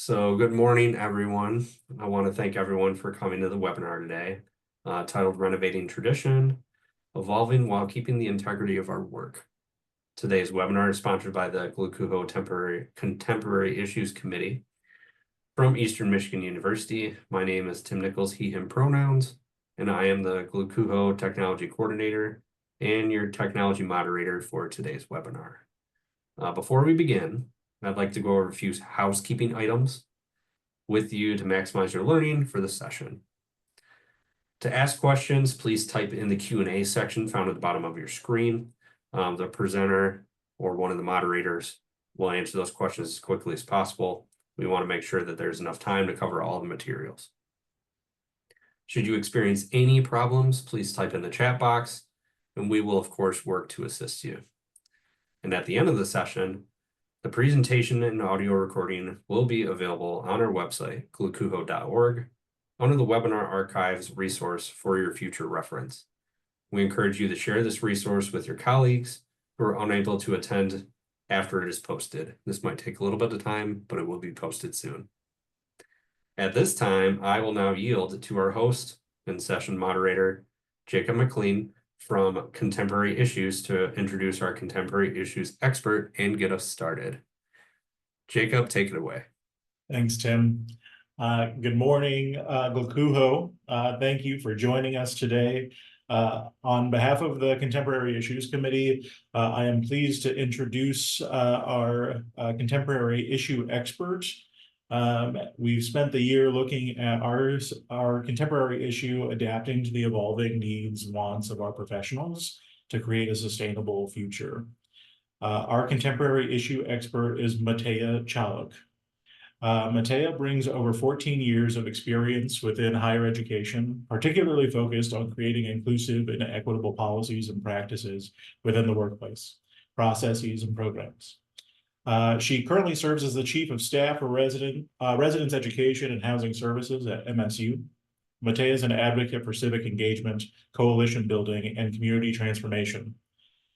So good morning, everyone. I want to thank everyone for coming to the webinar today, titled Renovating Tradition, Evolving While Keeping the Integrity of Our Work. Today's webinar is sponsored by the Glucuho Contemporary Issues Committee from Eastern Michigan University. My name is Tim Nichols, he, him pronouns, and I am the Glucuho Technology Coordinator and your technology moderator for today's webinar. Before we begin, I'd like to go over a few housekeeping items with you to maximize your learning for the session. To ask questions, please type in the Q&A section found at the bottom of your screen. The presenter or one of the moderators will answer those questions as quickly as possible. We want to make sure that there's enough time to cover all the materials. Should you experience any problems, please type in the chat box, and we will, of course, work to assist you. And at the end of the session, the presentation and audio recording will be available on our website, glucuho.org, under the Webinar Archives resource for your future reference. We encourage you to share this resource with your colleagues who are unable to attend after it is posted. This might take a little bit of time, but it will be posted soon. At this time, I will now yield to our host and session moderator, Jacob McLean, from Contemporary Issues to introduce our Contemporary Issues expert and get us started. Jacob, take it away. Thanks, Tim. Good morning, Glucuho. Thank you for joining us today. On behalf of the Contemporary Issues Committee, I am pleased to introduce our contemporary issue expert. We've spent the year looking at our contemporary issue, adapting to the evolving needs and wants of our professionals to create a sustainable future. Our contemporary issue expert is Matea Chaluk. Matea brings over 14 years of experience within higher education, particularly focused on creating inclusive and equitable policies and practices within the workplace, processes, and programs. She currently serves as the Chief of Staff for Residence Education and Housing Services at MSU. Matea is an advocate for civic engagement, coalition building, and community transformation.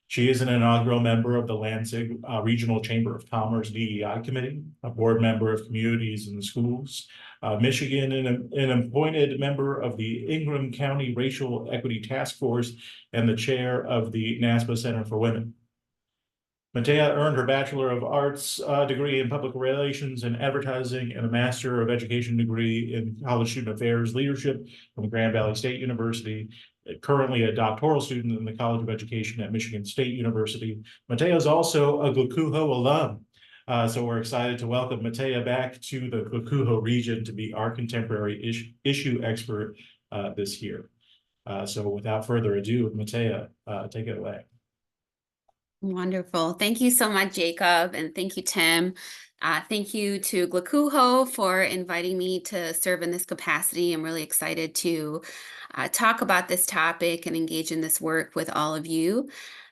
She is an inaugural member of the Lansing Regional Chamber of Commerce DEI Committee, a board member of Communities in the Schools, Michigan, and an appointed member of the Ingham County Racial Equity Task Force and the chair of the NASPA Center for Women. Matea earned her Bachelor of Arts degree in Public Relations and Advertising and a Master of Education degree in College Student Affairs Leadership from Grand Valley State University. Currently a doctoral student in the College of Education at Michigan State University. Matea is also a Glucuho alum. So we're excited to welcome Matea back to the Glucuho region to be our contemporary issue expert this year. So without further ado, Matea, take it away. Wonderful. Thank you so much, Jacob, and thank you, Tim. Thank you to Glucuho for inviting me to serve in this capacity. I'm really excited to talk about this topic and engage in this work with all of you.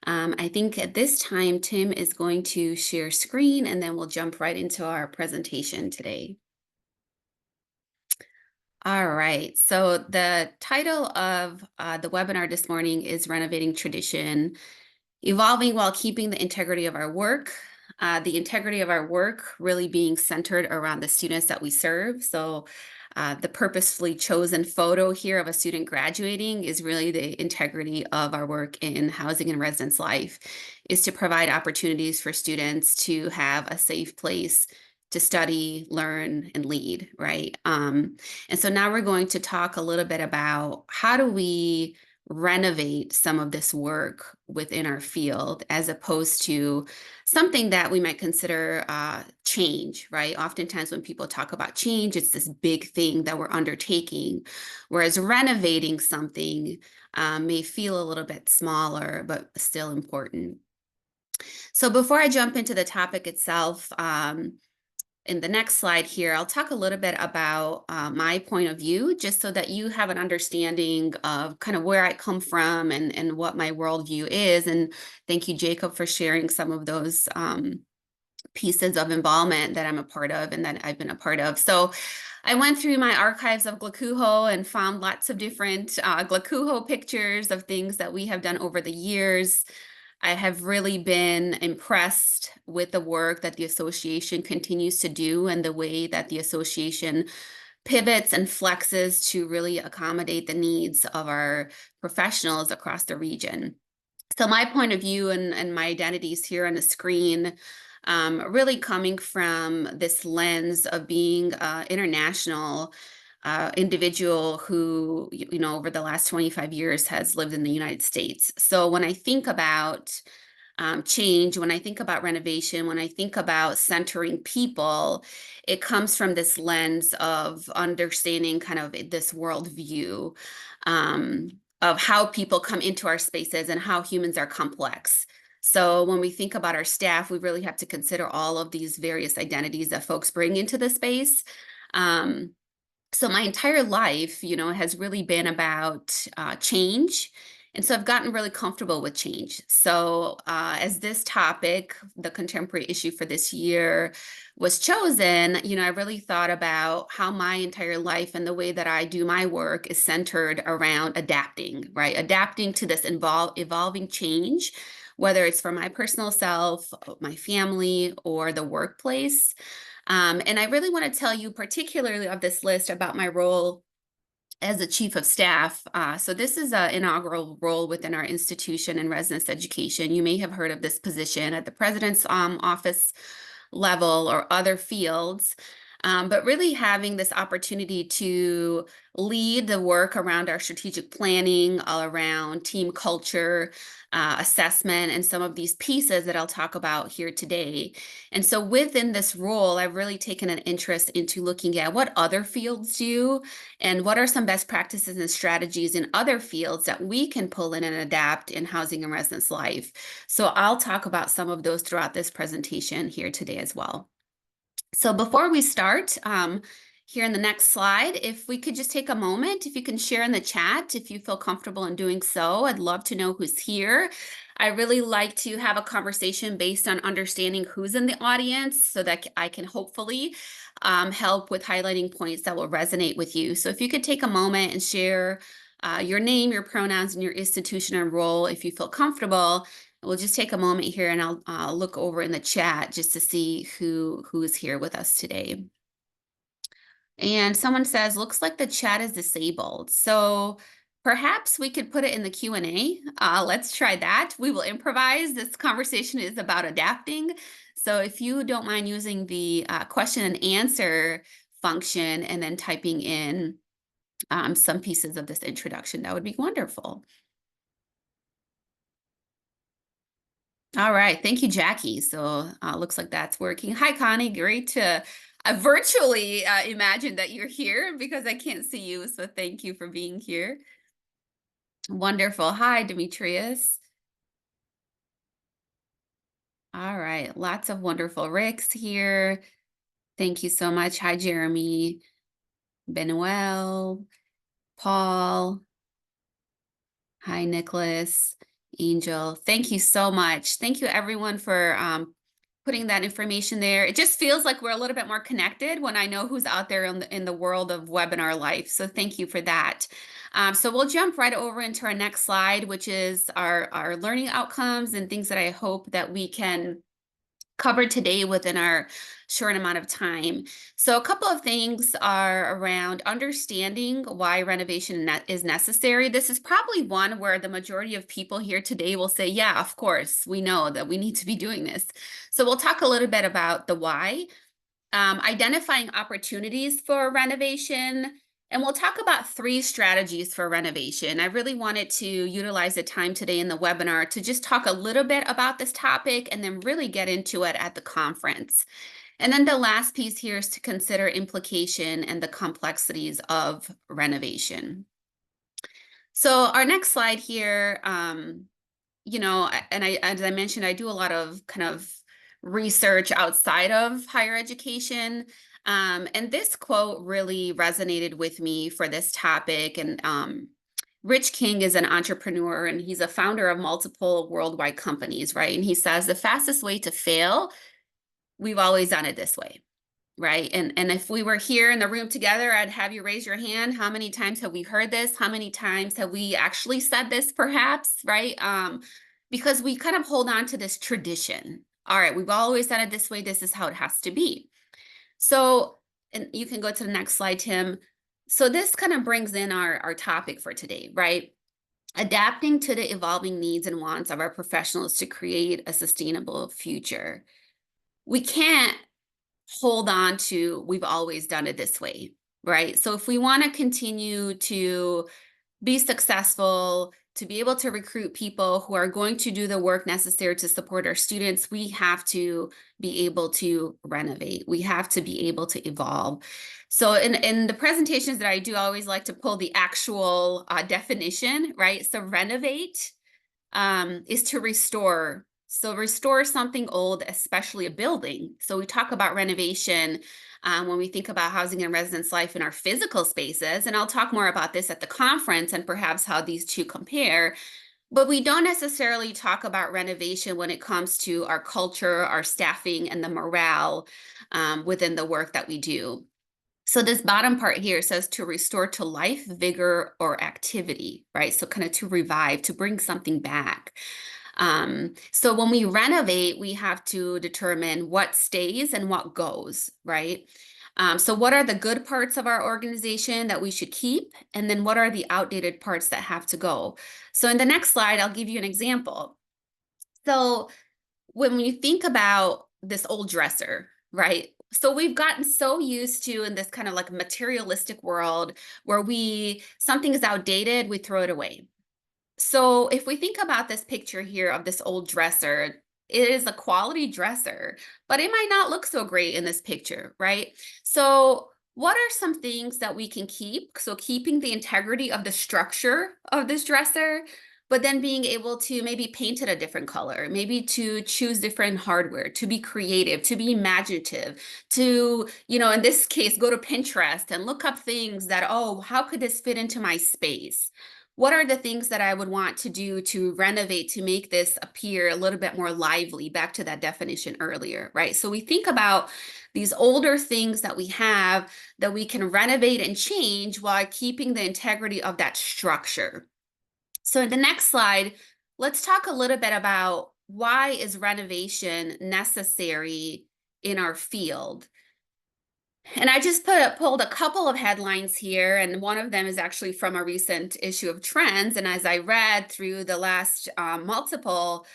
I think at this time, Tim is going to share screen, and then we'll jump right into our presentation today. All right, so the title of the webinar this morning is Renovating Tradition, Evolving While Keeping the Integrity of Our Work. The integrity of our work really being centered around the students that we serve. So the purposefully chosen photo here of a student graduating is really the integrity of our work in housing and residence life, is to provide opportunities for students to have a safe place to study, learn, and lead, right? And so now we're going to talk a little bit about how do we renovate some of this work within our field, as opposed to something that we might consider change, right? Oftentimes when people talk about change, it's this big thing that we're undertaking, whereas renovating something may feel a little bit smaller, but still important. So before I jump into the topic itself, in the next slide here, I'll talk a little bit about my point of view, just so that you have an understanding of kind of where I come from and what my worldview is. And thank you, Jacob, for sharing some of those pieces of involvement that I'm a part of and that I've been a part of. So I went through my archives of Glucuho and found lots of different Glucuho pictures of things that we have done over the years. I have really been impressed with the work that the association continues to do and the way that the association pivots and flexes to really accommodate the needs of our professionals across the region. So my point of view and my identities here on the screen, really coming from this lens of being international individual who, over the last 25 years has lived in the United States. So when I think about change, when I think about renovation, when I think about centering people, it comes from this lens of understanding kind of this worldview of how people come into our spaces and how humans are complex. So when we think about our staff, we really have to consider all of these various identities that folks bring into the space. Um, so my entire life, has really been about change. And so I've gotten really comfortable with change. So as this topic, the contemporary issue for this year was chosen, I really thought about how my entire life and the way that I do my work is centered around adapting, right? Adapting to this evolving change, whether it's for my personal self, my family, or the workplace. And I really want to tell you particularly of this list about my role as the chief of staff. So this is an inaugural role within our institution in residence education. You may have heard of this position at the president's office level or other fields. But really having this opportunity to lead the work around our strategic planning, all around team culture, assessment, and some of these pieces that I'll talk about here today. And so within this role, I've really taken an interest into looking at what other fields do and what are some best practices and strategies in other fields that we can pull in and adapt in housing and residence life. So I'll talk about some of those throughout this presentation here today as well. So before we start, here in the next slide, if we could just take a moment, if you can share in the chat, if you feel comfortable in doing so, I'd love to know who's here. I really like to have a conversation based on understanding who's in the audience so that I can hopefully help with highlighting points that will resonate with you. So if you could take a moment and share your name, your pronouns, and your institution and role if you feel comfortable. We'll just take a moment here and I'll look over in the chat just to see who is here with us today. And someone says, looks like the chat is disabled. So perhaps we could put it in the Q&A. Let's try that. We will improvise. This conversation is about adapting. So if you don't mind using the question and answer function and then typing in some pieces of this introduction, that would be wonderful. All right. Thank you, Jackie. So looks like that's working. Hi, Connie. Great to virtually imagine that you're here because I can't see you. So thank you for being here. Wonderful. Hi, Demetrius. All right. Lots of wonderful Ricks here. Thank you so much. Hi, Jeremy, Benuel, Paul. Hi, Nicholas, Angel. Thank you so much. Thank you, everyone, for putting that information there. It just feels like we're a little bit more connected when I know who's out there in the world of webinar life. So thank you for that. So we'll jump right over into our next slide, which is our learning outcomes and things that I hope that we can cover today within our short amount of time. So a couple of things are around understanding why renovation is necessary. This is probably one where the majority of people here today will say, yeah, of course, we know that we need to be doing this. So we'll talk a little bit about the why, identifying opportunities for renovation, and we'll talk about 3 strategies for renovation. I really wanted to utilize the time today in the webinar to just talk a little bit about this topic and then really get into it at the conference. And then the last piece here is to consider implication and the complexities of renovation. So our next slide here, and as I mentioned, I do a lot of kind of research outside of higher education. And this quote really resonated with me for this topic. And Rich King is an entrepreneur and he's a founder of multiple worldwide companies, right? And he says the fastest way to fail, we've always done it this way, right? And if we were here in the room together, I'd have you raise your hand. How many times have we heard this? How many times have we actually said this perhaps, right? because we kind of hold on to this tradition. All right, we've always done it this way. This is how it has to be. So, and you can go to the next slide, Tim. So this kind of brings in our topic for today, right? Adapting to the evolving needs and wants of our professionals to create a sustainable future. We can't hold on to, we've always done it this way, right? So if we want to continue to be successful, to be able to recruit people who are going to do the work necessary to support our students, we have to be able to renovate. We have to be able to evolve. So in the presentations that I do, I always like to pull the actual definition, right? So renovate is to restore. So restore something old, especially a building. So we talk about renovation when we think about housing and residence life in our physical spaces, and I'll talk more about this at the conference and perhaps how these two compare. But we don't necessarily talk about renovation when it comes to our culture, our staffing, and the morale within the work that we do. So this bottom part here says to restore to life, vigor, or activity, right? So kind of to revive, to bring something back. So when we renovate, we have to determine what stays and what goes, right? So what are the good parts of our organization that we should keep? And then what are the outdated parts that have to go? So in the next slide, I'll give you an example. So when you think about this old dresser, right? So we've gotten so used to in this kind of like materialistic world where something is outdated, we throw it away. So if we think about this picture here of this old dresser, it is a quality dresser, but it might not look so great in this picture, right? So what are some things that we can keep? So keeping the integrity of the structure of this dresser, but then being able to maybe paint it a different color, maybe to choose different hardware, to be creative, to be imaginative, to, in this case, go to Pinterest and look up things that, oh, how could this fit into my space? What are the things that I would want to do to renovate to make this appear a little bit more lively, back to that definition earlier, right? So we think about these older things that we have that we can renovate and change while keeping the integrity of that structure. So in the next slide, let's talk a little bit about why is renovation necessary in our field. And I just pulled a couple of headlines here, and one of them is actually from a recent issue of Trends. And as I read through the last multiple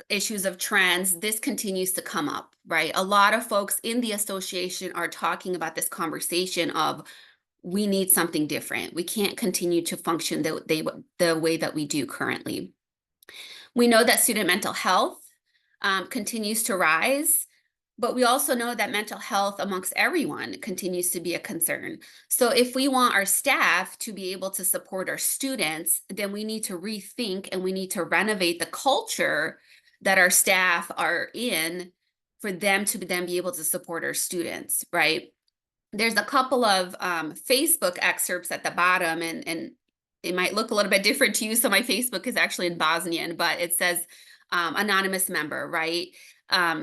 issues of Trends, this continues to come up, right? A lot of folks in the association are talking about this conversation of we need something different. We can't continue to function the way that we do currently. We know that student mental health continues to rise. But we also know that mental health amongst everyone continues to be a concern. So if we want our staff to be able to support our students, then we need to rethink and we need to renovate the culture that our staff are in for them to then be able to support our students, right? There's a couple of Facebook excerpts at the bottom, and it might look a little bit different to you. So my Facebook is actually in Bosnian, but it says anonymous member, right?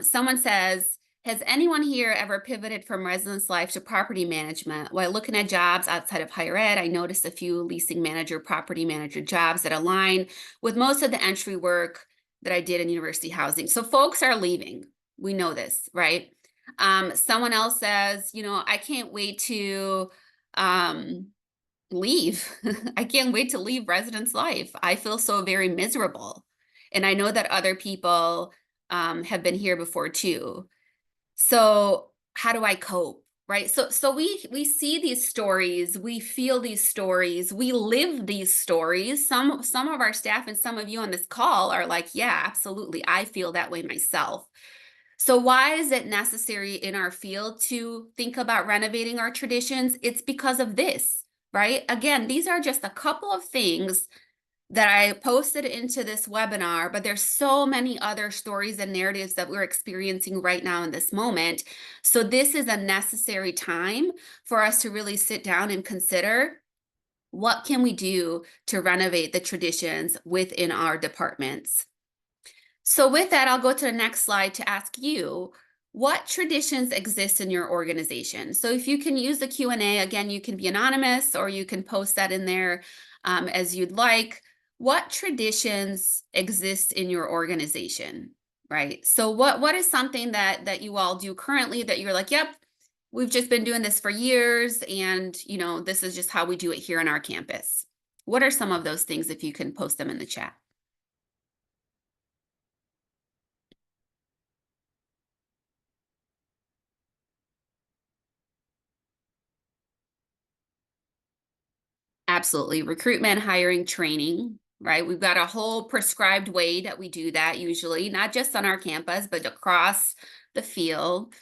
Someone says, has anyone here ever pivoted from residence life to property management? While looking at jobs outside of higher ed, I noticed a few leasing manager, property manager jobs that align with most of the entry work that I did in university housing. So folks are leaving. We know this, right? Someone else says, I can't wait to leave. I can't wait to leave residence life. I feel so very miserable. And I know that other people have been here before too. So how do I cope, right? So we see these stories, we feel these stories, we live these stories. Some of our staff and some of you on this call are like, yeah, absolutely, I feel that way myself. So why is it necessary in our field to think about renovating our traditions? It's because of this, right? Again, these are just a couple of things that I posted into this webinar, but there's so many other stories and narratives that we're experiencing right now in this moment. So this is a necessary time for us to really sit down and consider what can we do to renovate the traditions within our departments. So with that, I'll go to the next slide to ask you, what traditions exist in your organization? So if you can use the Q&A, again, you can be anonymous or you can post that in there as you'd like. what traditions exist in your organization, right? So what is something that you all do currently that you're like, yep, we've just been doing this for years, and this is just how we do it here on our campus. What are some of those things, if you can post them in the chat? Absolutely. Recruitment, hiring, training, right? We've got a whole prescribed way that we do that usually, not just on our campus, but across the field.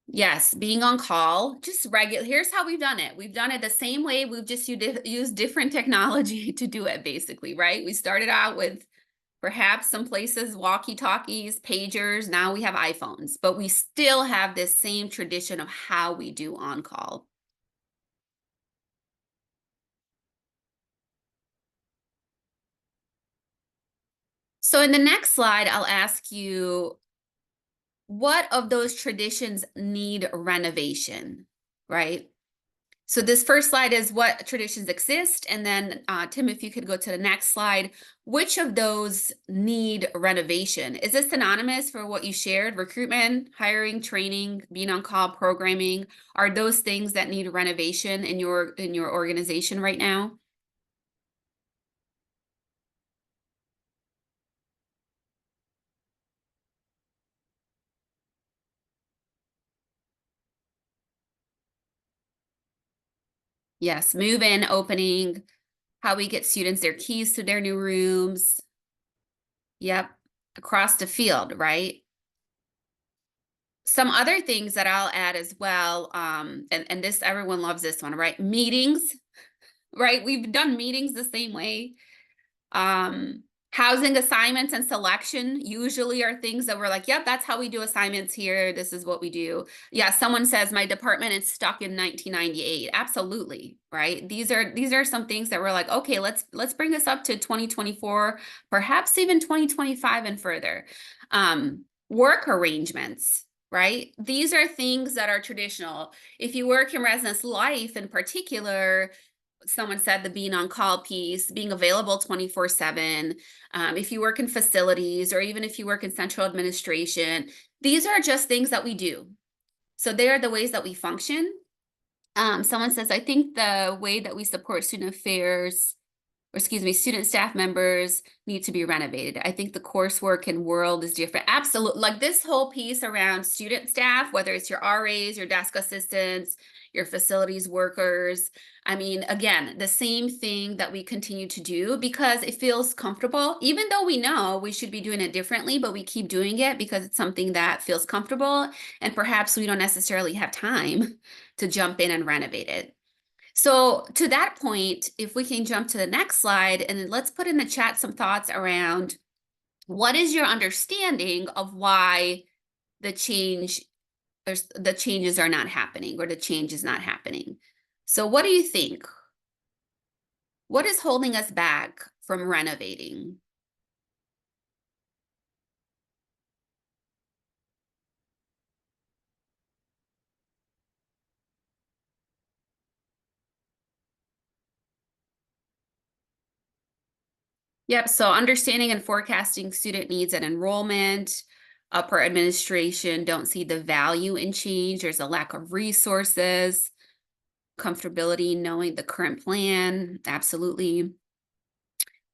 Yes, being on call, just regular. Here's how we've done it. We've done it the same way. We've just used different technology to do it, basically, right? We started out with perhaps some places, walkie-talkies, pagers. Now we have iPhones, but we still have this same tradition of how we do on call. So in the next slide, I'll ask you, what of those traditions need renovation, right? So this first slide is what traditions exist. And then Tim, if you could go to the next slide, which of those need renovation? Is this synonymous for what you shared? Recruitment, hiring, training, being on call, programming, are those things that need renovation in your organization right now? Yes, move in, opening, how we get students their keys to their new rooms. Yep, across the field, right? Some other things that I'll add as well, and this, everyone loves this one, right? Meetings, right? We've done meetings the same way. Housing assignments and selection usually are things that we're like, yep, that's how we do assignments here. This is what we do. Yeah, someone says my department is stuck in 1998. Absolutely, right? These are some things that we're like, okay, let's bring this up to 2024, perhaps even 2025 and further. Work arrangements, right? These are things that are traditional. If you work in residence life in particular, someone said the being on call piece, being available 24/7. If you work in facilities, or even if you work in central administration, these are just things that we do. So they are the ways that we function. Someone says, I think the way that we support student affairs, or excuse me, student staff members need to be renovated. I think the coursework and world is different. Absolutely. Like this whole piece around student staff, whether it's your RAs, your desk assistants, your facilities workers. I mean, again, the same thing that we continue to do because it feels comfortable, even though we know we should be doing it differently, but we keep doing it because it's something that feels comfortable. And perhaps we don't necessarily have time to jump in and renovate it. So to that point, if we can jump to the next slide, and then let's put in the chat some thoughts around what is your understanding of why the changes are not happening, or the change is not happening. So what do you think? What is holding us back from renovating? Yep, so understanding and forecasting student needs and enrollment. Upper administration don't see the value in change. There's a lack of resources. Comfortability knowing the current plan, absolutely.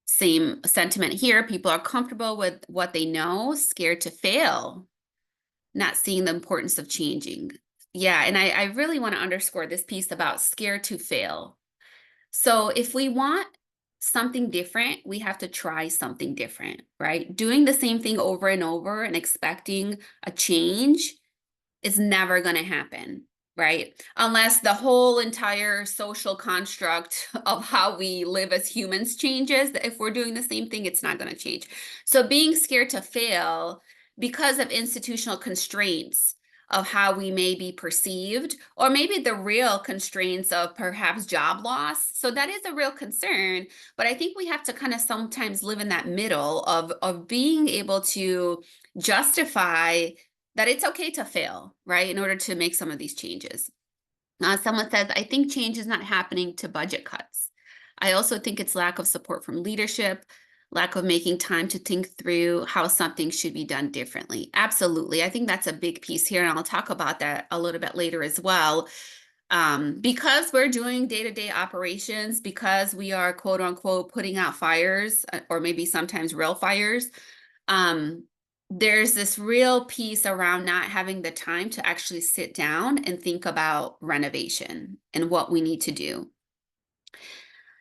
Same sentiment here. People are comfortable with what they know, scared to fail, not seeing the importance of changing. Yeah, and I really want to underscore this piece about scared to fail. So if we want something different, we have to try something different, right? Doing the same thing over and over and expecting a change is never going to happen, right? Unless the whole entire social construct of how we live as humans changes. If we're doing the same thing, it's not going to change. So being scared to fail because of institutional constraints of how we may be perceived, or maybe the real constraints of perhaps job loss. So that is a real concern, but I think we have to kind of sometimes live in that middle of being able to justify that it's okay to fail, right, in order to make some of these changes. Someone says, I think change is not happening to budget cuts. I also think it's lack of support from leadership, lack of making time to think through how something should be done differently. Absolutely. I think that's a big piece here, and I'll talk about that a little bit later as well. Because we're doing day-to-day operations, because we are quote unquote putting out fires, or maybe sometimes real fires, there's this real piece around not having the time to actually sit down and think about renovation and what we need to do.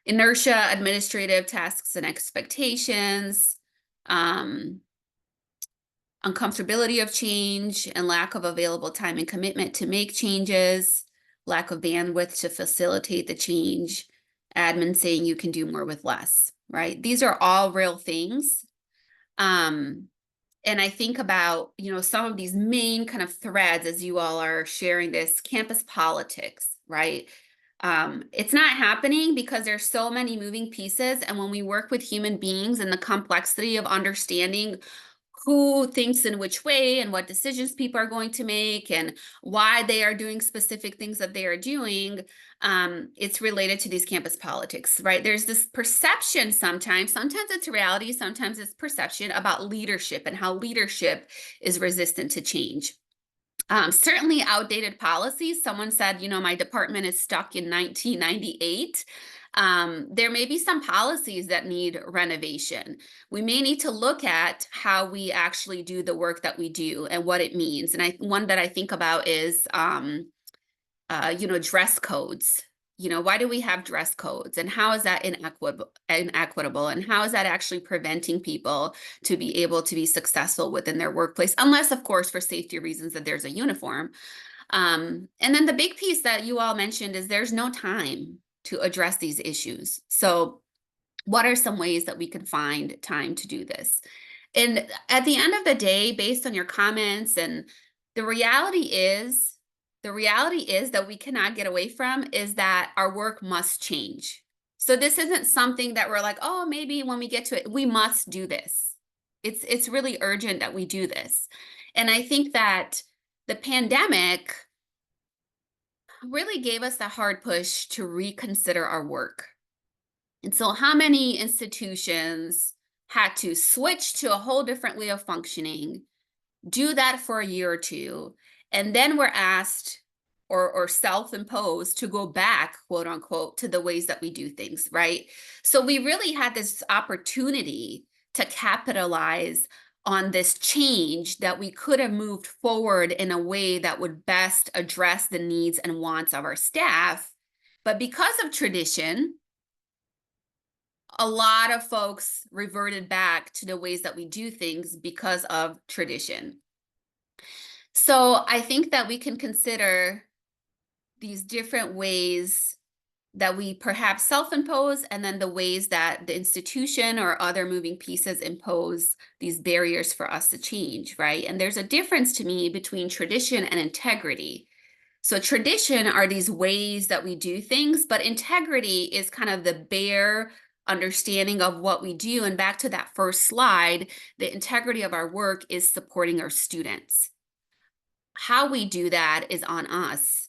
Inertia, administrative tasks and expectations, uncomfortability of change, and lack of available time and commitment to make changes, lack of bandwidth to facilitate the change, admin saying you can do more with less, right? These are all real things. And I think about, some of these main kind of threads as you all are sharing this campus politics, right? It's not happening because there's so many moving pieces. And when we work with human beings and the complexity of understanding who thinks in which way and what decisions people are going to make and why they are doing specific things that they are doing, it's related to these campus politics, right? There's this perception sometimes it's reality, sometimes it's perception about leadership and how leadership is resistant to change. Certainly outdated policies. Someone said, my department is stuck in 1998. There may be some policies that need renovation. We may need to look at how we actually do the work that we do and what it means. And one that I think about is, dress codes. Why do we have dress codes, and how is that inequitable, and how is that actually preventing people to be able to be successful within their workplace, unless of course for safety reasons that there's a uniform. And then the big piece that you all mentioned is there's no time to address these issues. So what are some ways that we can find time to do this? And at the end of the day, based on your comments, and the reality is that we cannot get away from is that our work must change. So this isn't something that we're like, oh, maybe when we get to it, we must do this. It's really urgent that we do this. And I think that the pandemic really gave us a hard push to reconsider our work. And so how many institutions had to switch to a whole different way of functioning, do that for a year or two, and then we're asked or self-imposed to go back, quote unquote, to the ways that we do things, right? So we really had this opportunity to capitalize on this change that we could have moved forward in a way that would best address the needs and wants of our staff. But because of tradition, a lot of folks reverted back to the ways that we do things because of tradition. So I think that we can consider these different ways that we perhaps self-impose, and then the ways that the institution or other moving pieces impose these barriers for us to change, right? And there's a difference to me between tradition and integrity. So tradition are these ways that we do things, but integrity is kind of the bare understanding of what we do. And back to that first slide, the integrity of our work is supporting our students. How we do that is on us.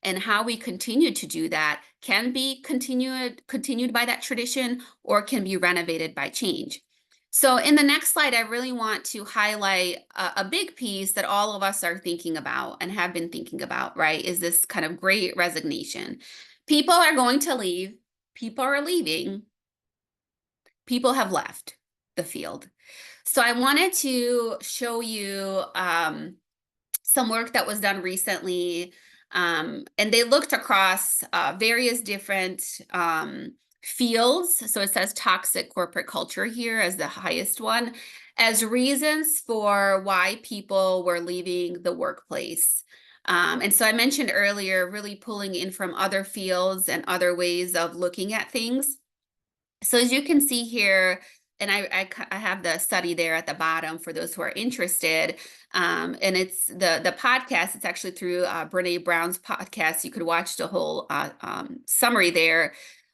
And how we continue to do that can be continued by that tradition, or can be renovated by change. So in the next slide, I really want to highlight a big piece that all of us are thinking about and have been thinking about, right? Is this kind of great resignation. People are going to leave. People are leaving. People have left the field. So I wanted to show you some work that was done recently. And they looked across various different fields. So it says toxic corporate culture here as the highest one, as reasons for why people were leaving the workplace. And so I mentioned earlier, really pulling in from other fields and other ways of looking at things. So as you can see here, and I have the study there at the bottom for those who are interested. And it's the podcast. It's actually through Brene Brown's podcast. You could watch the whole summary there.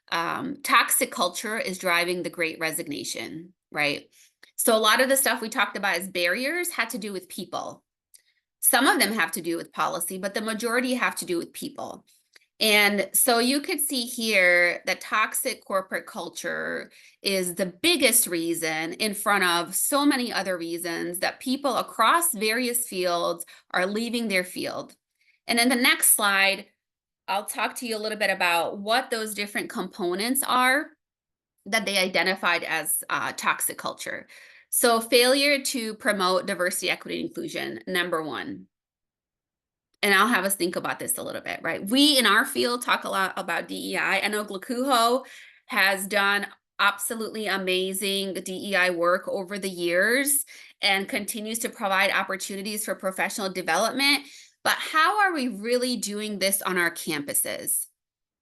Toxic culture is driving the Great Resignation, right? So a lot of the stuff we talked about as barriers had to do with people. Some of them have to do with policy, but the majority have to do with people. And so you could see here that toxic corporate culture is the biggest reason in front of so many other reasons that people across various fields are leaving their field. And in the next slide, I'll talk to you a little bit about what those different components are that they identified as toxic culture. So failure to promote diversity, equity, and inclusion, number one. And I'll have us think about this a little bit, right? We in our field talk a lot about DEI. I know Glakuho has done absolutely amazing DEI work over the years and continues to provide opportunities for professional development. But how are we really doing this on our campuses?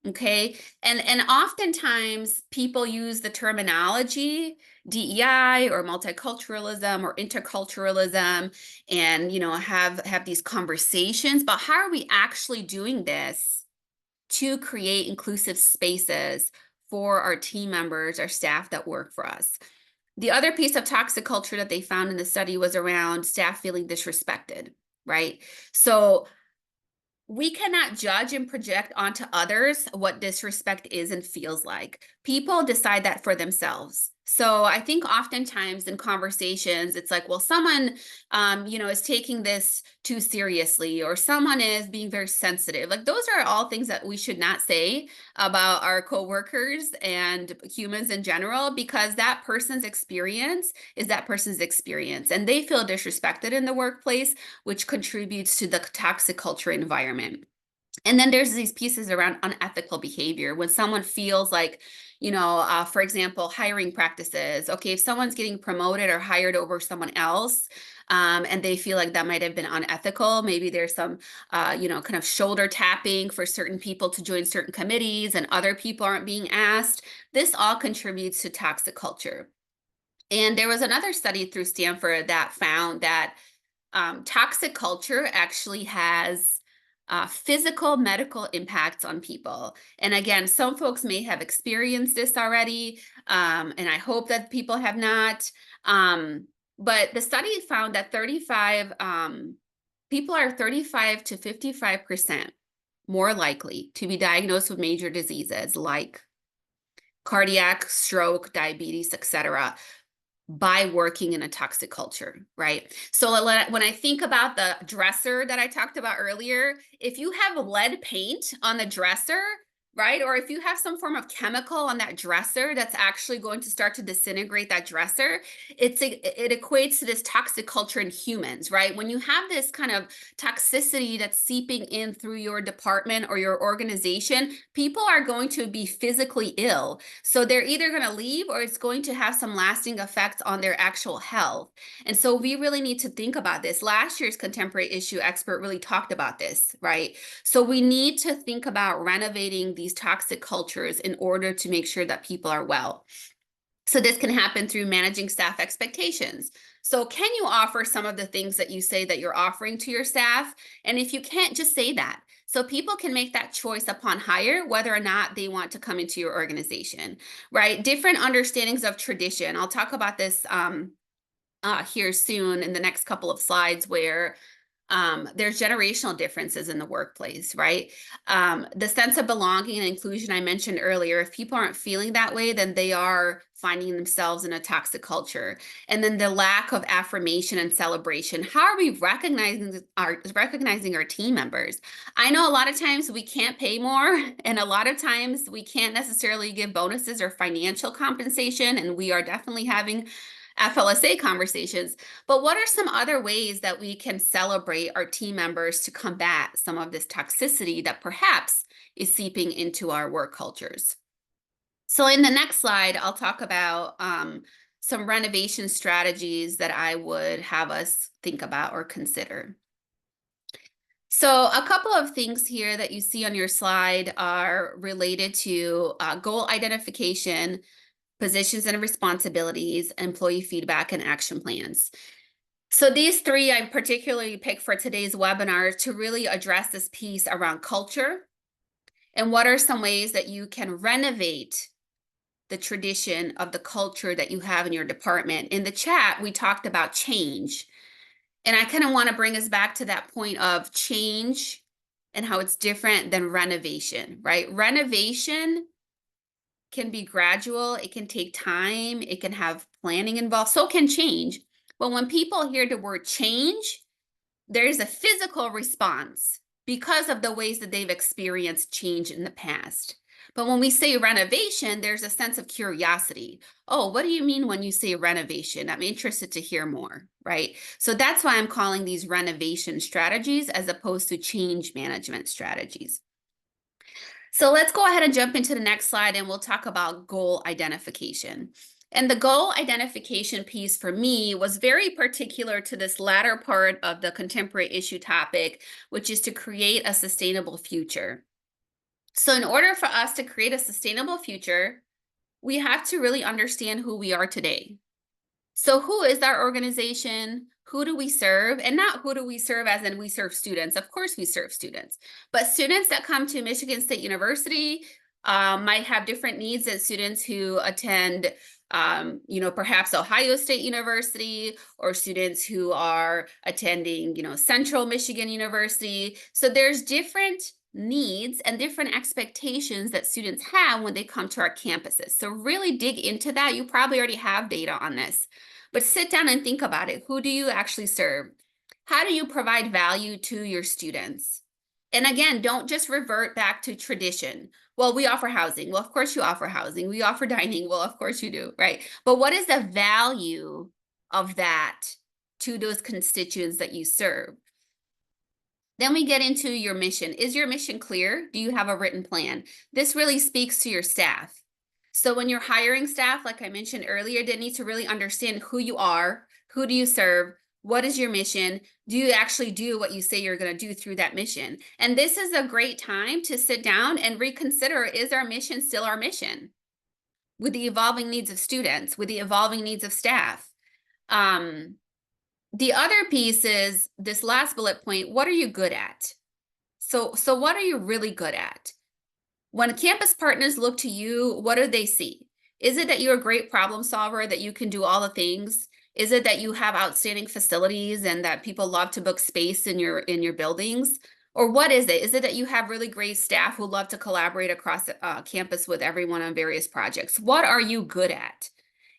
Okay. And oftentimes people use the terminology DEI or multiculturalism or interculturalism and have these conversations, but how are we actually doing this to create inclusive spaces for our team members, our staff that work for us? The other piece of toxic culture that they found in the study was around staff feeling disrespected, right? So we cannot judge and project onto others what disrespect is and feels like. People decide that for themselves. So I think oftentimes in conversations, it's like, well, someone, is taking this too seriously, or someone is being very sensitive. Like those are all things that we should not say about our coworkers and humans in general, because that person's experience is that person's experience, and they feel disrespected in the workplace, which contributes to the toxic culture environment. And then there's these pieces around unethical behavior when someone feels like, for example, hiring practices. Okay, if someone's getting promoted or hired over someone else, and they feel like that might have been unethical, maybe there's some, kind of shoulder tapping for certain people to join certain committees and other people aren't being asked. This all contributes to toxic culture. And there was another study through Stanford that found that toxic culture actually has physical medical impacts on people. And again, some folks may have experienced this already, and I hope that people have not. But the study found that people are 35 to 55% more likely to be diagnosed with major diseases like cardiac, stroke, diabetes, etc., by working in a toxic culture, right? So when I think about the dresser that I talked about earlier, if you have lead paint on the dresser, right? Or if you have some form of chemical on that dresser that's actually going to start to disintegrate that dresser, it equates to this toxic culture in humans, right? When you have this kind of toxicity that's seeping in through your department or your organization, people are going to be physically ill. So they're either going to leave or it's going to have some lasting effects on their actual health. And so we really need to think about this. Last year's contemporary issue expert really talked about this, right? So we need to think about renovating these toxic cultures in order to make sure that people are well. So this can happen through managing staff expectations. So can you offer some of the things that you say that you're offering to your staff? And if you can't, just say that. So people can make that choice upon hire, whether or not they want to come into your organization, right? Different understandings of tradition. I'll talk about this here soon in the next couple of slides, where there's generational differences in the workplace, right? The sense of belonging and inclusion I mentioned earlier, if people aren't feeling that way, then they are finding themselves in a toxic culture. And then the lack of affirmation and celebration. How are we recognizing our team members? I know a lot of times we can't pay more, and a lot of times we can't necessarily give bonuses or financial compensation, and we are definitely having FLSA conversations. But what are some other ways that we can celebrate our team members to combat some of this toxicity that perhaps is seeping into our work cultures? So in the next slide, I'll talk about some renovation strategies that I would have us think about or consider. So a couple of things here that you see on your slide are related to goal identification, positions and responsibilities, employee feedback, and action plans. So these three I particularly picked for today's webinar to really address this piece around culture and what are some ways that you can renovate the tradition of the culture that you have in your department. In the chat, we talked about change. And I kind of want to bring us back to that point of change and how it's different than renovation, right? Renovation can be gradual, it can take time, it can have planning involved, so can change. But when people hear the word change, there's a physical response because of the ways that they've experienced change in the past. But when we say renovation, there's a sense of curiosity. Oh, what do you mean when you say renovation? I'm interested to hear more, right? So that's why I'm calling these renovation strategies as opposed to change management strategies. So let's go ahead and jump into the next slide and we'll talk about goal identification. And the goal identification piece for me was very particular to this latter part of the contemporary issue topic, which is to create a sustainable future. So in order for us to create a sustainable future, we have to really understand who we are today. So who is our organization? Who do we serve? And not who do we serve as in we serve students. Of course we serve students. But students that come to Michigan State University might have different needs than students who attend perhaps Ohio State University, or students who are attending, Central Michigan University. So there's different needs and different expectations that students have when they come to our campuses. So really dig into that. You probably already have data on this, but sit down and think about it. Who do you actually serve? How do you provide value to your students? And again, don't just revert back to tradition. Well, we offer housing. Well, of course you offer housing. We offer dining. Well, of course you do, right? But what is the value of that to those constituents that you serve? Then we get into your mission. Is your mission clear? Do you have a written plan? This really speaks to your staff. So when you're hiring staff, like I mentioned earlier, they need to really understand who you are, who do you serve, what is your mission? Do you actually do what you say you're going to do through that mission? And this is a great time to sit down and reconsider, is our mission still our mission? With the evolving needs of students, with the evolving needs of staff. The other piece is this last bullet point, what are you good at? So what are you really good at? When campus partners look to you, what do they see? Is it that you're a great problem solver, that you can do all the things? Is it that you have outstanding facilities and that people love to book space in your buildings? Or what is it? Is it that you have really great staff who love to collaborate across campus with everyone on various projects? What are you good at?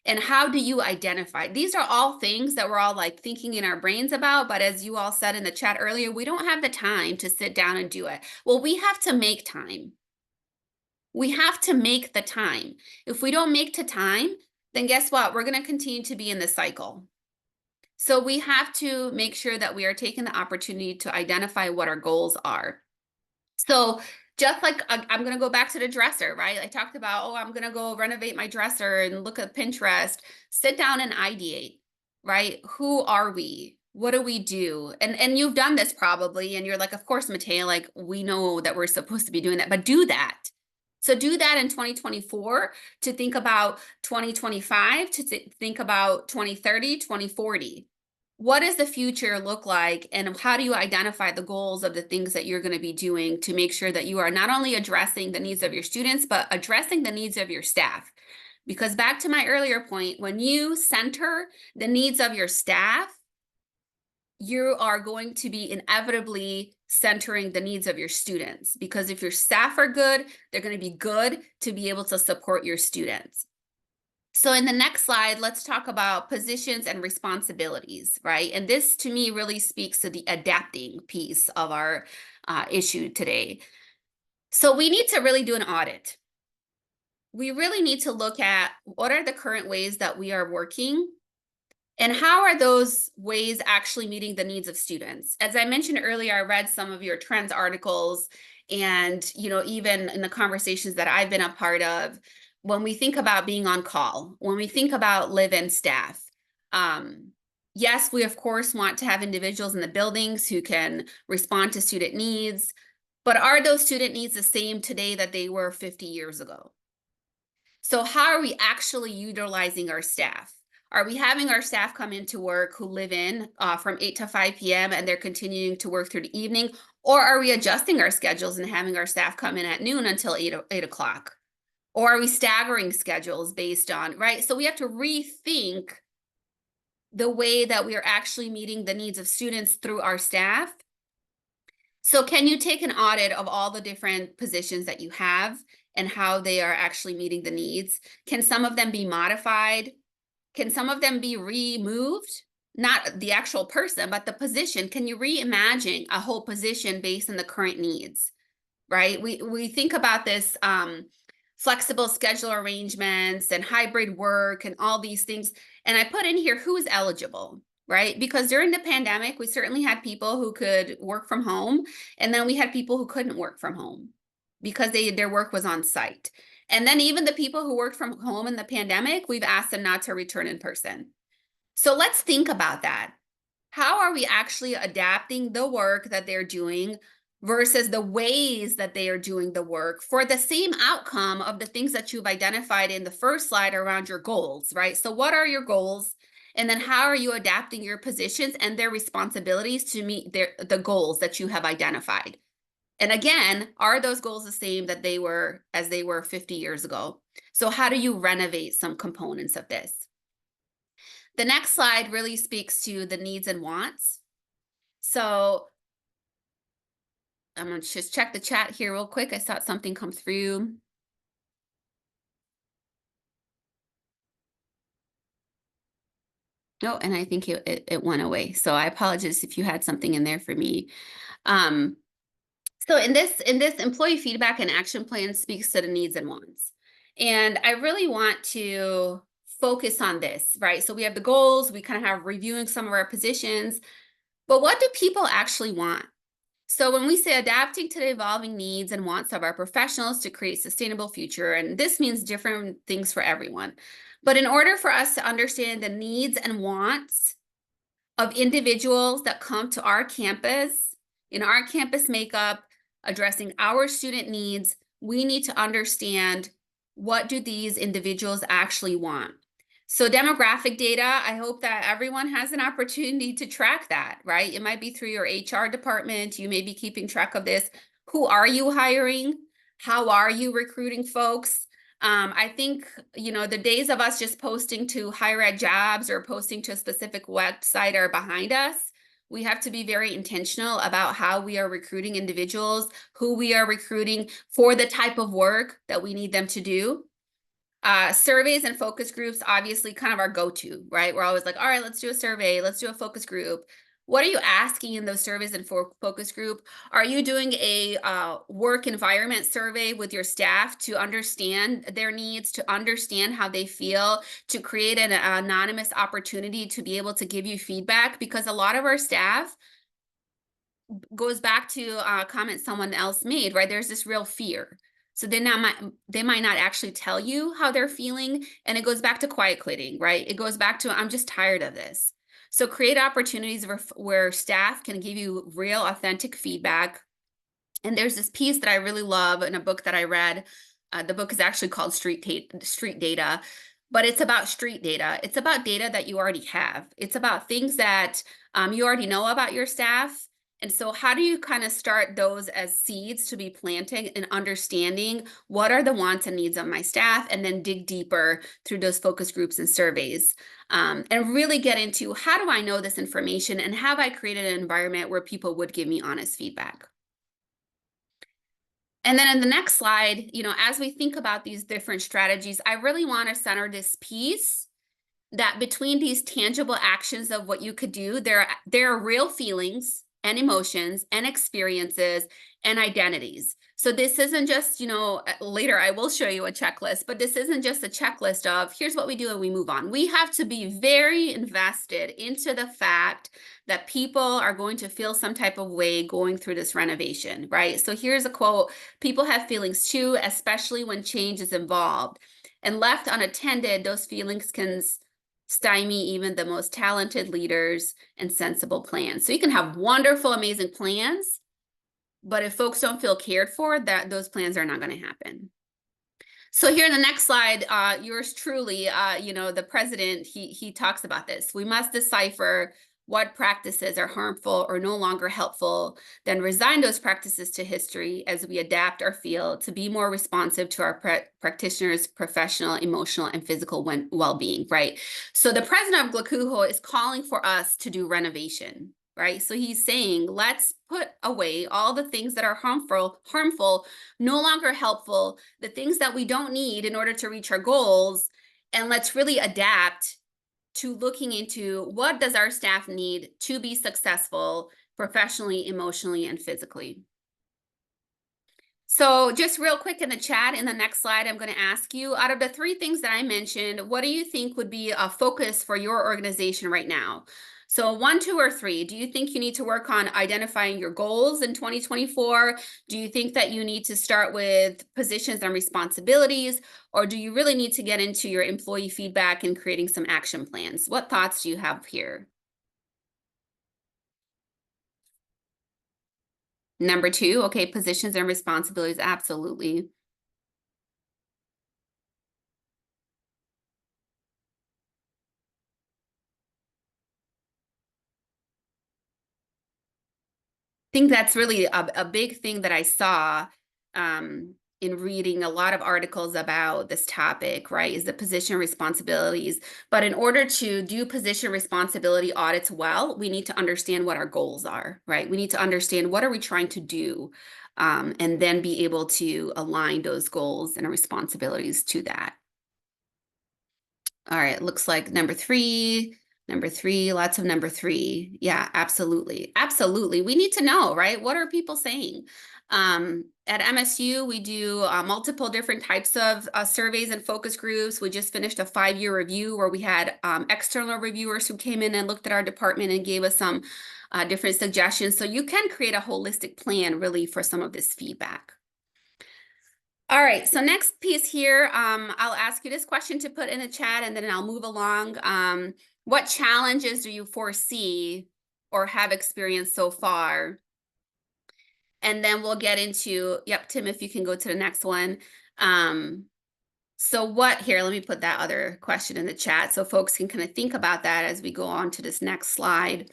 And how do you identify? These are all things that we're all like thinking in our brains about, but as you all said in the chat earlier, we don't have the time to sit down and do it. Well, we have to make time. We have to make the time. If we don't make the time, then guess what? We're going to continue to be in this cycle. So we have to make sure that we are taking the opportunity to identify what our goals are. So just like I'm going to go back to the dresser, right? I talked about, oh, I'm going to go renovate my dresser and look at Pinterest. Sit down and ideate, right? Who are we? What do we do? And you've done this probably, and you're like, of course, Matea, like we know that we're supposed to be doing that, but do that. So do that in 2024 to think about 2025, to think about 2030, 2040. What does the future look like, and how do you identify the goals of the things that you're going to be doing to make sure that you are not only addressing the needs of your students, but addressing the needs of your staff? Because back to my earlier point, when you center the needs of your staff, you are going to be inevitably centering the needs of your students, because if your staff are good, they're going to be good to be able to support your students. So in the next slide, let's talk about positions and responsibilities, right? And this to me really speaks to the adapting piece of our issue today. So we need to really do an audit. We really need to look at what are the current ways that we are working, and how are those ways actually meeting the needs of students? As I mentioned earlier, I read some of your trends articles, and even in the conversations that I've been a part of, when we think about being on call, when we think about live-in staff, yes, we of course want to have individuals in the buildings who can respond to student needs, but are those student needs the same today that they were 50 years ago? So how are we actually utilizing our staff? Are we having our staff come into work who live in from 8 to 5 p.m. and they're continuing to work through the evening? Or are we adjusting our schedules and having our staff come in at noon until 8 o'clock? Or are we staggering schedules based on, right? So we have to rethink the way that we are actually meeting the needs of students through our staff. So can you take an audit of all the different positions that you have and how they are actually meeting the needs? Can some of them be modified? Can some of them be removed? Not the actual person, but the position. Can you reimagine a whole position based on the current needs? Right? We think about this flexible schedule arrangements and hybrid work and all these things. And I put in here who is eligible, right? Because during the pandemic, we certainly had people who could work from home, and then we had people who couldn't work from home because their work was on site. And then even the people who worked from home in the pandemic, we've asked them not to return in person. So let's think about that. How are we actually adapting the work that they're doing versus the ways that they are doing the work for the same outcome of the things that you've identified in the first slide around your goals, right? So what are your goals? And then how are you adapting your positions and their responsibilities to meet the goals that you have identified? And again, are those goals the same that they were as they were 50 years ago? So how do you renovate some components of this? The next slide really speaks to the needs and wants. So I'm gonna just check the chat here real quick. I saw something come through. Oh, and I think it went away. So I apologize if you had something in there for me. So in this employee feedback and action plan speaks to the needs and wants. And I really want to focus on this, right? So we have the goals, we kind of have reviewing some of our positions, but what do people actually want? So when we say adapting to the evolving needs and wants of our professionals to create sustainable future, and this means different things for everyone. But in order for us to understand the needs and wants of individuals that come to our campus, in our campus makeup, addressing our student needs, we need to understand what do these individuals actually want. So demographic data, I hope that everyone has an opportunity to track that, right? It might be through your HR department. You may be keeping track of this. Who are you hiring? How are you recruiting folks? I think, the days of us just posting to higher ed jobs or posting to a specific website are behind us. We have to be very intentional about how we are recruiting individuals, who we are recruiting for the type of work that we need them to do. Surveys and focus groups, obviously kind of our go-to, right? We're always like, all right, let's do a survey. Let's do a focus group. What are you asking in those surveys and focus group? Are you doing a work environment survey with your staff to understand their needs, to understand how they feel, to create an anonymous opportunity to be able to give you feedback? Because a lot of our staff goes back to a comment someone else made, right? There's this real fear. So they might not actually tell you how they're feeling. And it goes back to quiet quitting, right? It goes back to, I'm just tired of this. So create opportunities where staff can give you real, authentic feedback. And there's this piece that I really love in a book that I read. The book is actually called Street Data, but it's about street data. It's about data that you already have. It's about things that you already know about your staff. And so how do you kind of start those as seeds to be planting and understanding what are the wants and needs of my staff, and then dig deeper through those focus groups and surveys, and really get into how do I know this information, and have I created an environment where people would give me honest feedback? And then in the next slide, as we think about these different strategies, I really want to center this piece that between these tangible actions of what you could do, there are real feelings and emotions and experiences and identities. So this isn't just, later I will show you a checklist, but this isn't just a checklist of here's what we do and we move on. We have to be very invested into the fact that people are going to feel some type of way going through this renovation, right? So here's a quote: people have feelings too, especially when change is involved. And left unattended, those feelings can stymie even the most talented leaders and sensible plans. So you can have wonderful, amazing plans, but if folks don't feel cared for, those plans are not going to happen. So here in the next slide, yours truly, the president, he talks about this. We must decipher what practices are harmful or no longer helpful, then resign those practices to history as we adapt our field to be more responsive to our practitioners' professional, emotional, and physical well-being, right? So the president of GLACUHO is calling for us to do renovation. right? So he's saying, let's put away all the things that are harmful, no longer helpful, the things that we don't need in order to reach our goals, and let's really adapt to looking into what does our staff need to be successful professionally, emotionally, and physically. So just real quick in the chat, in the next slide, I'm going to ask you, out of the 3 things that I mentioned, what do you think would be a focus for your organization right now? So 1, 2, or 3, do you think you need to work on identifying your goals in 2024? Do you think that you need to start with positions and responsibilities? Or do you really need to get into your employee feedback and creating some action plans? What thoughts do you have here? Number 2, okay, positions and responsibilities, absolutely. Think that's really a big thing that I saw in reading a lot of articles about this topic, right? Is the position responsibilities. But in order to do position responsibility audits well, we need to understand what our goals are, right? We need to understand what are we trying to do, and then be able to align those goals and responsibilities to that. All right, looks like number 3, lots of number 3. Yeah, absolutely. Absolutely. We need to know, right? What are people saying? At MSU, we do multiple different types of surveys and focus groups. We just finished a 5-year review where we had external reviewers who came in and looked at our department and gave us some different suggestions. So you can create a holistic plan really for some of this feedback. All right, so next piece here, I'll ask you this question to put in the chat and then I'll move along. What challenges do you foresee or have experienced so far? And then we'll get into, yep, Tim, if you can go to the next one. So here, let me put that other question in the chat so folks can kind of think about that as we go on to this next slide.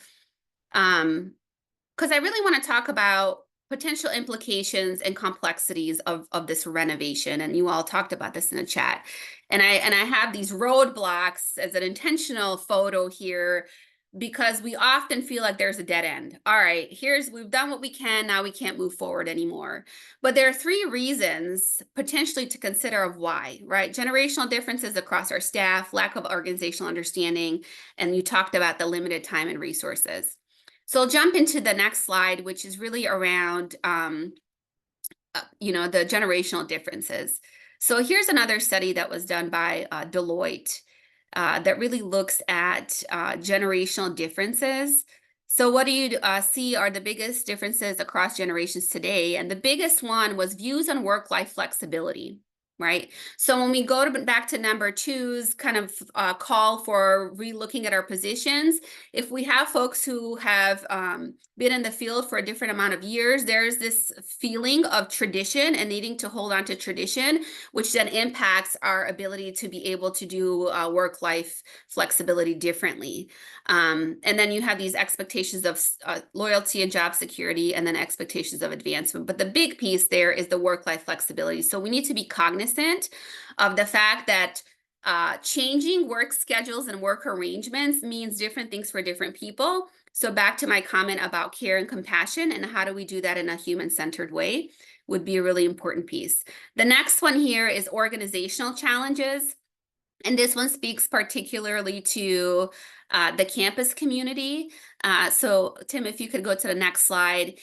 Because I really want to talk about potential implications and complexities of this renovation. And you all talked about this in the chat. And I have these roadblocks as an intentional photo here because we often feel like there's a dead end. All right, we've done what we can, now we can't move forward anymore. But there are 3 reasons potentially to consider of why, right? Generational differences across our staff, lack of organizational understanding, and you talked about the limited time and resources. So I'll jump into the next slide, which is really around, the generational differences. So here's another study that was done by Deloitte that really looks at generational differences. So what do you see are the biggest differences across generations today? And the biggest one was views on work-life flexibility. Right. So when we go back to number 2's kind of call for relooking at our positions, if we have folks who have been in the field for a different amount of years, there's this feeling of tradition and needing to hold on to tradition, which then impacts our ability to be able to do work-life flexibility differently. And then you have these expectations of loyalty and job security, and then expectations of advancement. But the big piece there is the work-life flexibility. So we need to be cognizant of the fact that changing work schedules and work arrangements means different things for different people. So back to my comment about care and compassion and how do we do that in a human-centered way would be a really important piece. The next one here is organizational challenges. And this one speaks particularly to the campus community. So Tim, if you could go to the next slide.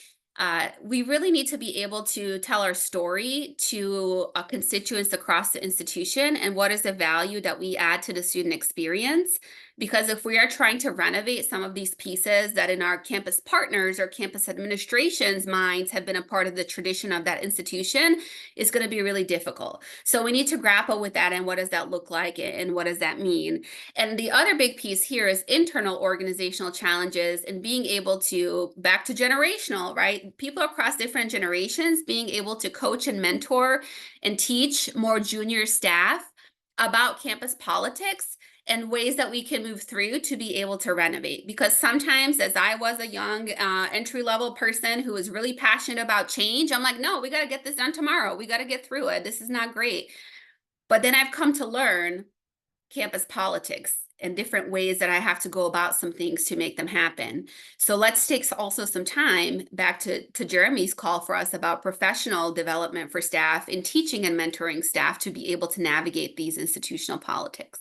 We really need to be able to tell our story to constituents across the institution and what is the value that we add to the student experience. Because if we are trying to renovate some of these pieces that in our campus partners or campus administration's minds have been a part of the tradition of that institution, it's going to be really difficult. So we need to grapple with that and what does that look like and what does that mean? And the other big piece here is internal organizational challenges and being able to, back to generational, right? People across different generations being able to coach and mentor and teach more junior staff about campus politics and ways that we can move through to be able to renovate. Because sometimes, as I was a young entry-level person who was really passionate about change, I'm like, no, we got to get this done tomorrow. We got to get through it. This is not great. But then I've come to learn campus politics and different ways that I have to go about some things to make them happen. So let's take also some time back to Jeremy's call for us about professional development for staff in teaching and mentoring staff to be able to navigate these institutional politics.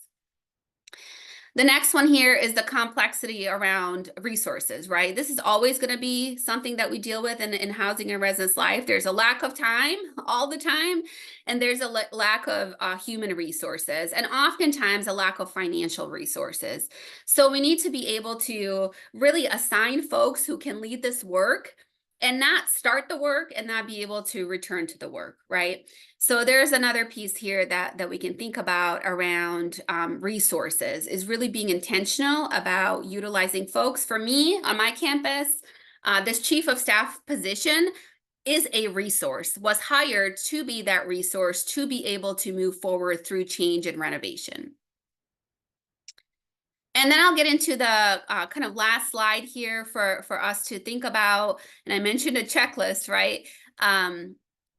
The next one here is the complexity around resources, right? This is always going to be something that we deal with in housing and residence life. There's a lack of time all the time, and there's a lack of human resources, and oftentimes a lack of financial resources. So we need to be able to really assign folks who can lead this work and not start the work and not be able to return to the work, right? So there's another piece here that we can think about around resources, is really being intentional about utilizing folks. For me on my campus, this chief of staff position is a resource, was hired to be that resource to be able to move forward through change and renovation. And then I'll get into the kind of last slide here for us to think about. And I mentioned a checklist, right?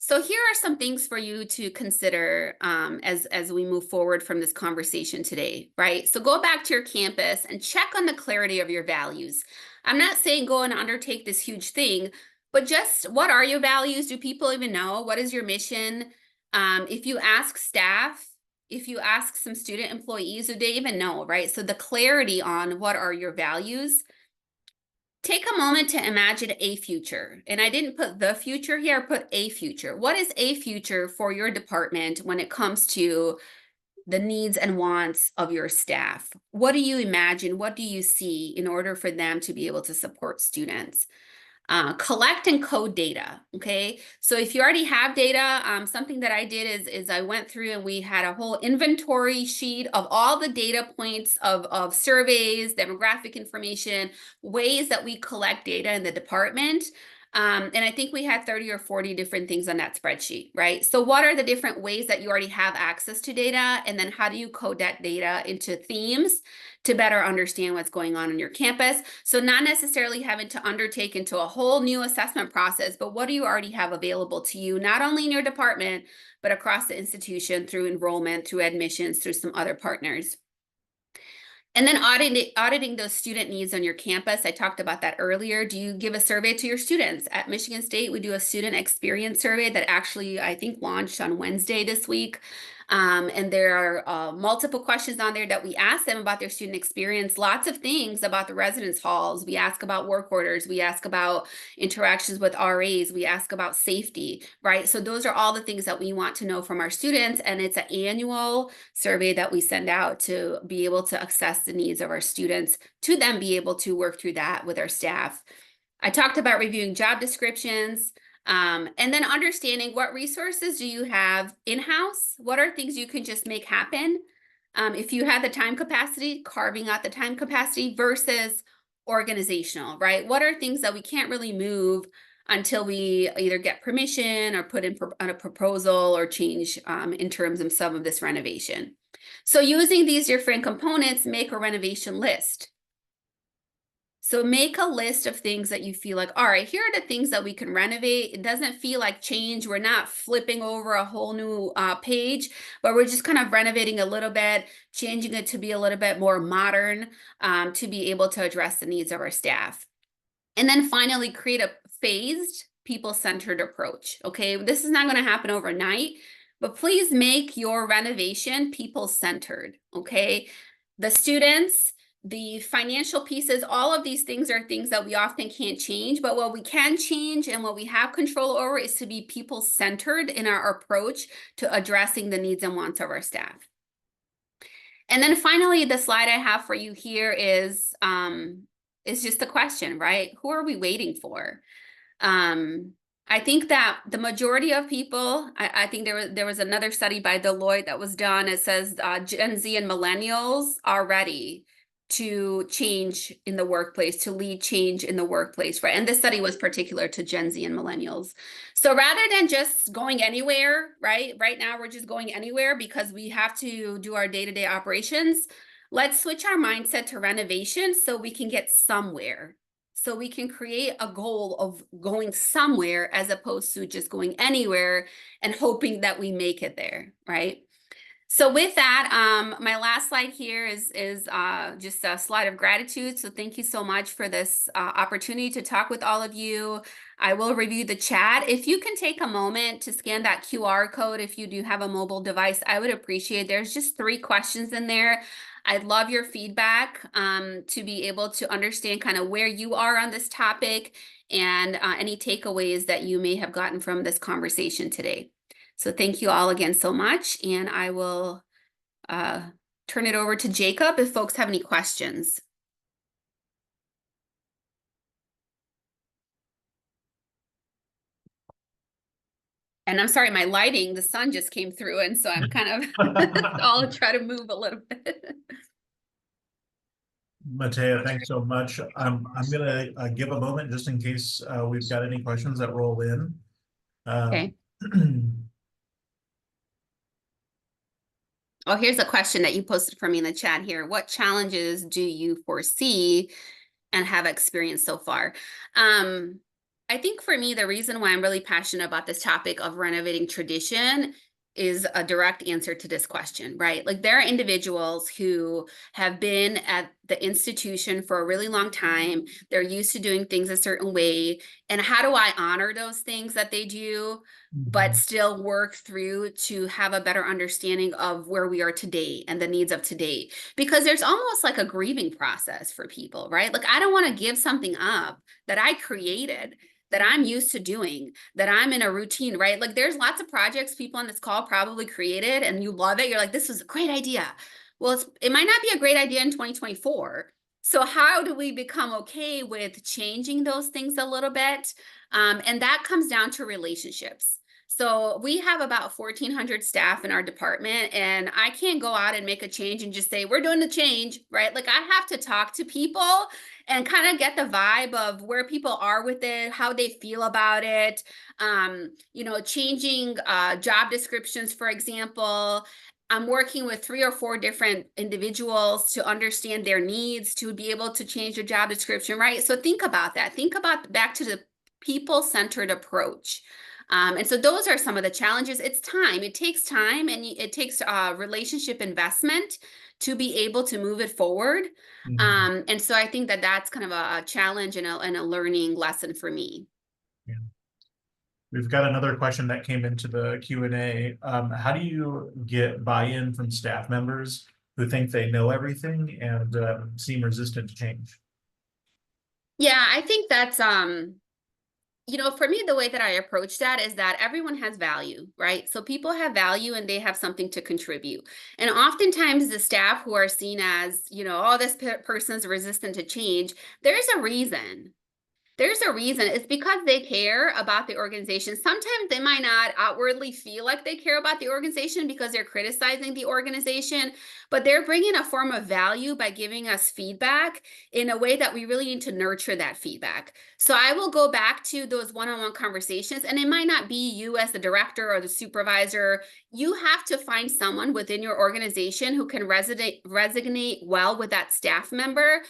So here are some things for you to consider as we move forward from this conversation today, right? So go back to your campus and check on the clarity of your values. I'm not saying go and undertake this huge thing, but just what are your values? Do people even know? What is your mission? If you ask staff, if you ask some student employees, do they even know, right? So the clarity on what are your values. Take a moment to imagine a future. And I didn't put the future here, I put a future. What is a future for your department when it comes to the needs and wants of your staff? What do you imagine? What do you see in order for them to be able to support students? Collect and code data, okay? So if you already have data, something that I did is I went through and we had a whole inventory sheet of all the data points of surveys, demographic information, ways that we collect data in the department. And I think we had 30 or 40 different things on that spreadsheet, right? So what are the different ways that you already have access to data? And then how do you code that data into themes to better understand what's going on your campus? So not necessarily having to undertake into a whole new assessment process, but what do you already have available to you, not only in your department, but across the institution through enrollment, through admissions, through some other partners. And then auditing those student needs on your campus. I talked about that earlier. Do you give a survey to your students? At Michigan State, we do a student experience survey that actually, I think, launched on Wednesday this week. And there are multiple questions on there that we ask them about their student experience, lots of things about the residence halls. We ask about work orders. We ask about interactions with RAs. We ask about safety, right? So those are all the things that we want to know from our students. And it's an annual survey that we send out to be able to assess the needs of our students, to then be able to work through that with our staff. I talked about reviewing job descriptions. And then understanding what resources do you have in-house? What are things you can just make happen? If you had the time capacity, carving out the time capacity versus organizational, right? What are things that we can't really move until we either get permission or put in on a proposal or change in terms of some of this renovation? So using these different components, make a renovation list. So make a list of things that you feel like, all right, here are the things that we can renovate. It doesn't feel like change. We're not flipping over a whole new page, but we're just kind of renovating a little bit, changing it to be a little bit more modern to be able to address the needs of our staff. And then finally, create a phased, people-centered approach, okay? This is not going to happen overnight, but please make your renovation people-centered, okay? The students, the financial pieces, all of these things are things that we often can't change, but what we can change and what we have control over is to be people-centered in our approach to addressing the needs and wants of our staff. And then finally, the slide I have for you here is just a question, right? Who are we waiting for? I think that the majority of people, I think there was another study by Deloitte that was done. It says Gen Z and millennials are ready to change in the workplace, to lead change in the workplace, right? And this study was particular to Gen Z and millennials. So rather than just going anywhere, right? Right now we're just going anywhere because we have to do our day-to-day operations. Let's switch our mindset to renovation so we can get somewhere. So we can create a goal of going somewhere as opposed to just going anywhere and hoping that we make it there, right? So with that, my last slide here is just a slide of gratitude. So thank you so much for this opportunity to talk with all of you. I will review the chat. If you can take a moment to scan that QR code, if you do have a mobile device, I would appreciate it. There's just 3 questions in there. I'd love your feedback to be able to understand kind of where you are on this topic and any takeaways that you may have gotten from this conversation today. So thank you all again so much, and I will turn it over to Jacob if folks have any questions. And I'm sorry, my lighting, the sun just came through, and so I'm kind of, I'll try to move a little bit. Matea, thanks so much. I'm gonna give a moment just in case we've got any questions that roll in. Okay. Oh, here's a question that you posted for me in the chat here. What challenges do you foresee and have experienced so far? I think for me, the reason why I'm really passionate about this topic of renovating tradition is a direct answer to this question, right? Like there are individuals who have been at the institution for a really long time. They're used to doing things a certain way. And how do I honor those things that they do, but still work through to have a better understanding of where we are today and the needs of today? Because there's almost like a grieving process for people, right? Like I don't want to give something up that I created, that I'm used to doing, that I'm in a routine, right? Like there's lots of projects people on this call probably created and you love it. You're like, this was a great idea. Well, it might not be a great idea in 2024. So how do we become okay with changing those things a little bit? And that comes down to relationships. So we have about 1,400 staff in our department, and I can't go out and make a change and just say, we're doing the change, right? Like I have to talk to people and kind of get the vibe of where people are with it, how they feel about it. You know, changing job descriptions, for example. I'm working with 3 or 4 different individuals to understand their needs, to be able to change their job description, right? So think about that. Think about back to the people-centered approach. And so those are some of the challenges. It's time. It takes time, and it takes relationship investment to be able to move it forward. And so I think that that's kind of a challenge and a learning lesson for me. Yeah. We've got another question that came into the Q&A. How do you get buy-in from staff members who think they know everything and seem resistant to change? Yeah, I think that's you know, for me, the way that I approach that is that everyone has value, right? So people have value and they have something to contribute. And oftentimes the staff who are seen as, you know, oh, this person's resistant to change, there's a reason. There's a reason. It's because they care about the organization. Sometimes they might not outwardly feel like they care about the organization because they're criticizing the organization, but they're bringing a form of value by giving us feedback in a way that we really need to nurture that feedback. So I will go back to those one-on-one conversations, and it might not be you as the director or the supervisor. You have to find someone within your organization who can resonate well with that staff member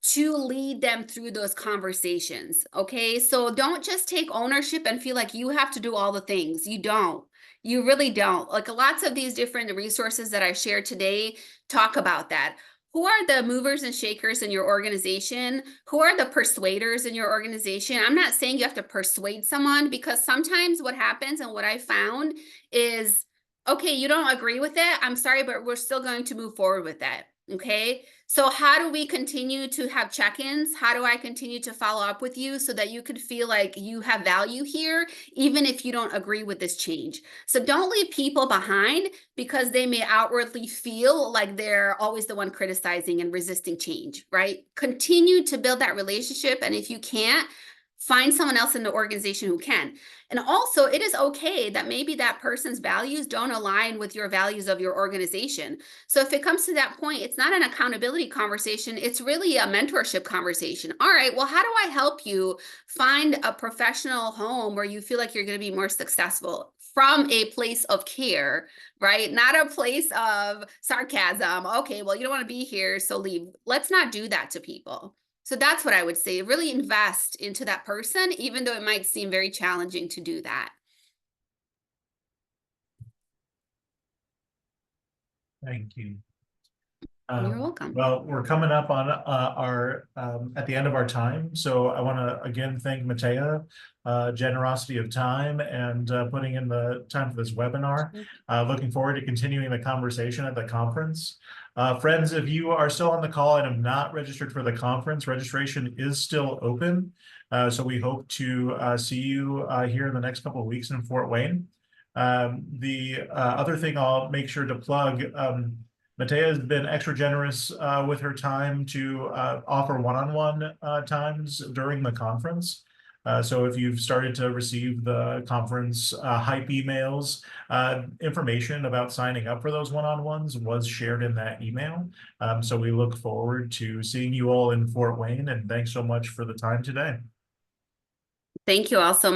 to lead them through those conversations. Okay. So don't just take ownership and feel like you have to do all the things. You don't. You really don't. Like lots of these different resources that I shared today talk about that. Who are the movers and shakers in your organization? Who are the persuaders in your organization? I'm not saying you have to persuade someone, because sometimes what happens and what I found is, okay, you don't agree with it. I'm sorry, but we're still going to move forward with that. Okay. So how do we continue to have check-ins? How do I continue to follow up with you so that you could feel like you have value here, even if you don't agree with this change? So don't leave people behind because they may outwardly feel like they're always the one criticizing and resisting change, right? Continue to build that relationship. And if you can't, find someone else in the organization who can. And also, it is okay that maybe that person's values don't align with your values of your organization. So if it comes to that point, it's not an accountability conversation, it's really a mentorship conversation. All right, well, how do I help you find a professional home where you feel like you're going to be more successful from a place of care, right? Not a place of sarcasm. Okay, well, you don't want to be here, so leave. Let's not do that to people. So that's what I would say. Really invest into that person, even though it might seem very challenging to do that. Thank you. You're welcome. Well, we're coming up on at the end of our time, so I want to again thank Matea, generosity of time and putting in the time for this webinar. Looking forward to continuing the conversation at the conference. Friends, if you are still on the call and have not registered for the conference, registration is still open. So we hope to see you here in the next couple of weeks in Fort Wayne. The other thing I'll make sure to plug, Matea has been extra generous with her time to offer one-on-one times during the conference. So if you've started to receive the conference hype emails, information about signing up for those one-on-ones was shared in that email. So we look forward to seeing you all in Fort Wayne, and thanks so much for the time today. Thank you all so much.